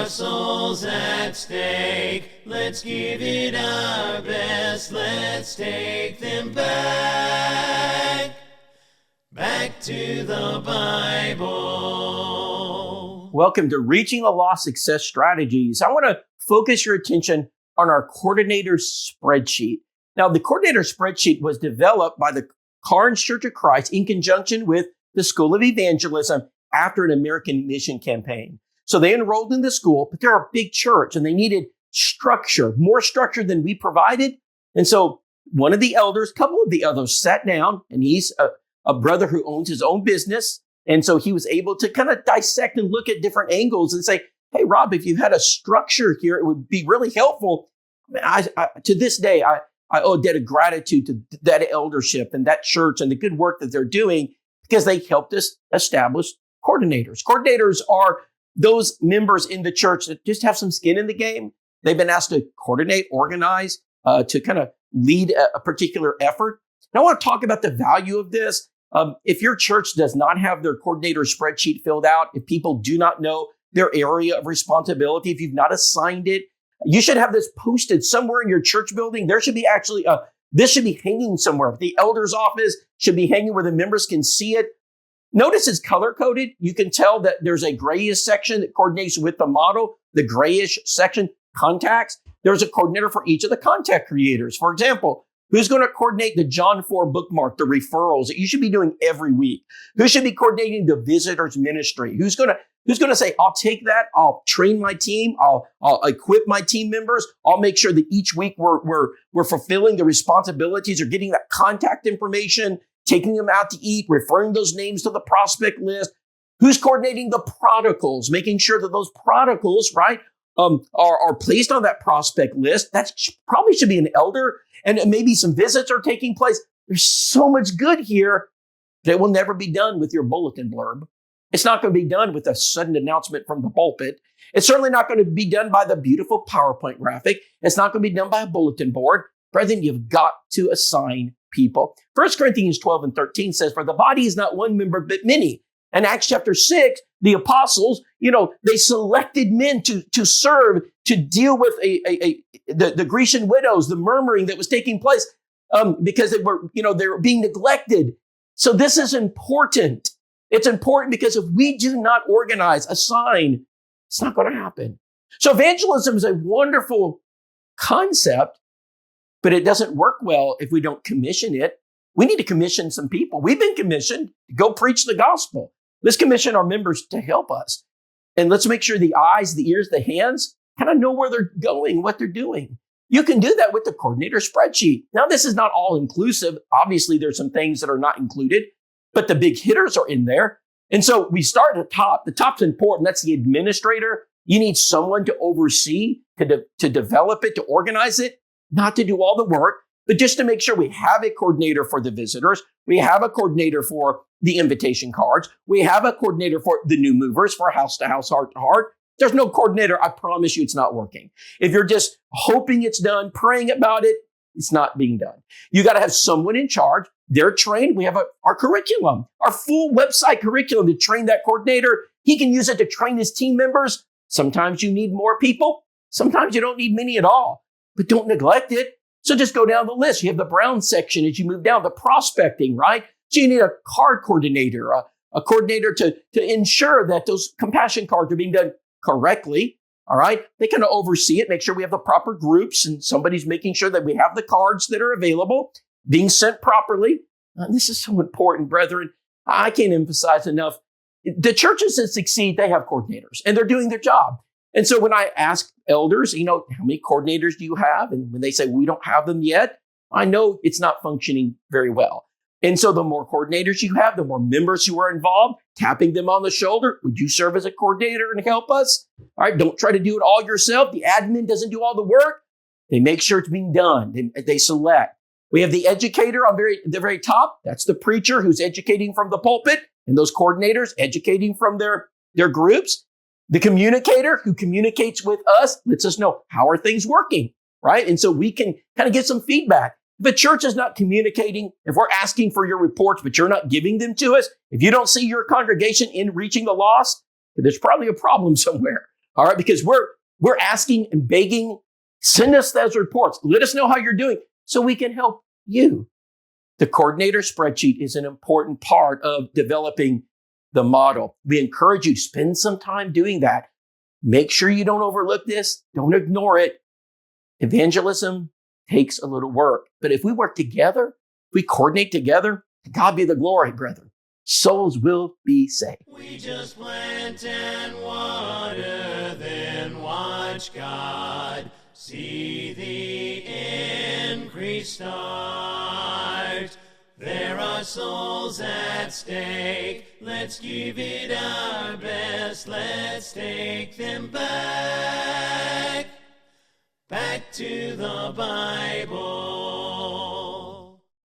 our souls at stake. Let's give it our best. Let's take them back to the Bible. Welcome to Reaching the Lost Success Strategies. I want to focus your attention on our coordinator spreadsheet. Now, the coordinator spreadsheet was developed by the Carnes Church of Christ in conjunction with the School of Evangelism after an American mission campaign. So they enrolled in the school, but they're a big church and they needed structure, more structure than we provided. And so one of the elders, a couple of the others sat down, and he's a brother who owns his own business. And so he was able to kind of dissect and look at different angles and say, hey, Rob, if you had a structure here, it would be really helpful. To this day, I owe a debt of gratitude to that eldership and that church and the good work that they're doing, because they helped us establish coordinators. Coordinators are those members in the church that just have some skin in the game. They've been asked to coordinate, organize, to kind of lead a particular effort. And I want to talk about the value of this. If your church does not have their coordinator spreadsheet filled out, if people do not know their area of responsibility, if you've not assigned it, you should have this posted somewhere in your church building. There should be actually this should be hanging somewhere. The elder's office should be hanging where the members can see it. Notice it's color-coded. You can tell that there's a grayish section that coordinates with the model. The grayish section, contacts. There's a coordinator for each of the contact creators. For example, who's going to coordinate the John 4 bookmark, the referrals that you should be doing every week? Who should be coordinating the visitors ministry? Who's going to say, I'll take that, I'll train my team, I'll equip my team members, I'll make sure that each week we're fulfilling the responsibilities or getting that contact information, taking them out to eat, referring those names to the prospect list. Who's coordinating the prodigals, making sure that those prodigals, right, are placed on that prospect list? That probably should be an elder, and maybe some visits are taking place. There's so much good here that will never be done with your bulletin blurb. It's not going to be done with a sudden announcement from the pulpit. It's certainly not going to be done by the beautiful PowerPoint graphic. It's not going to be done by a bulletin board. Brethren, you've got to assign people. 1 Corinthians 12 and 13 says, for the body is not one member, but many. And Acts chapter 6, the apostles, they selected men to serve, to deal with the Grecian widows, the murmuring that was taking place because they were being neglected. So this is important. It's important because if we do not organize, assign, it's not going to happen. So evangelism is a wonderful concept, but it doesn't work well if we don't commission it. We need to commission some people. We've been commissioned to go preach the gospel. Let's commission our members to help us. And let's make sure the eyes, the ears, the hands kind of know where they're going, what they're doing. You can do that with the coordinator spreadsheet. Now, this is not all inclusive. Obviously, there's some things that are not included, but the big hitters are in there. And so we start at the top. The top's important. That's the administrator. You need someone to oversee, to develop it, to organize it, not to do all the work, but just to make sure we have a coordinator for the visitors. We have a coordinator for the invitation cards. We have a coordinator for the new movers, for house to house, heart to heart. There's no coordinator. I promise you it's not working. If you're just hoping it's done, praying about it, it's not being done. You got to have someone in charge. They're trained. We have our curriculum, our full website curriculum to train that coordinator. He can use it to train his team members. Sometimes you need more people. Sometimes you don't need many at all, but don't neglect it. So just go down the list. You have the brown section as you move down, the prospecting, right? So you need a card coordinator, a coordinator to ensure that those compassion cards are being done correctly. All right. They kind of oversee it, make sure we have the proper groups, and somebody's making sure that we have the cards that are available, being sent properly. This is so important, brethren. I can't emphasize enough. The churches that succeed, they have coordinators and they're doing their job. And so when I ask elders, how many coordinators do you have? And when they say we don't have them yet, I know it's not functioning very well. And so the more coordinators you have, the more members who are involved, tapping them on the shoulder. Would you serve as a coordinator and help us? All right, don't try to do it all yourself. The admin doesn't do all the work. They make sure it's being done. They select. We have the educator on the very top. That's the preacher who's educating from the pulpit, and those coordinators educating from their groups. The communicator who communicates with us lets us know how are things working, right? And so we can kind of get some feedback. If a church is not communicating, if we're asking for your reports, but you're not giving them to us, if you don't see your congregation in reaching the lost, there's probably a problem somewhere. All right, because we're asking and begging, send us those reports. Let us know how you're doing so we can help you. The coordinator spreadsheet is an important part of developing the model. We encourage you to spend some time doing that. Make sure you don't overlook this. Don't ignore it. Evangelism takes a little work. But if we work together, we coordinate together, to God be the glory, brethren. Souls will be saved. We just plant and water, then watch God see the increase start. There are souls at stake. Let's give it our best. Let's take them back to the Bible.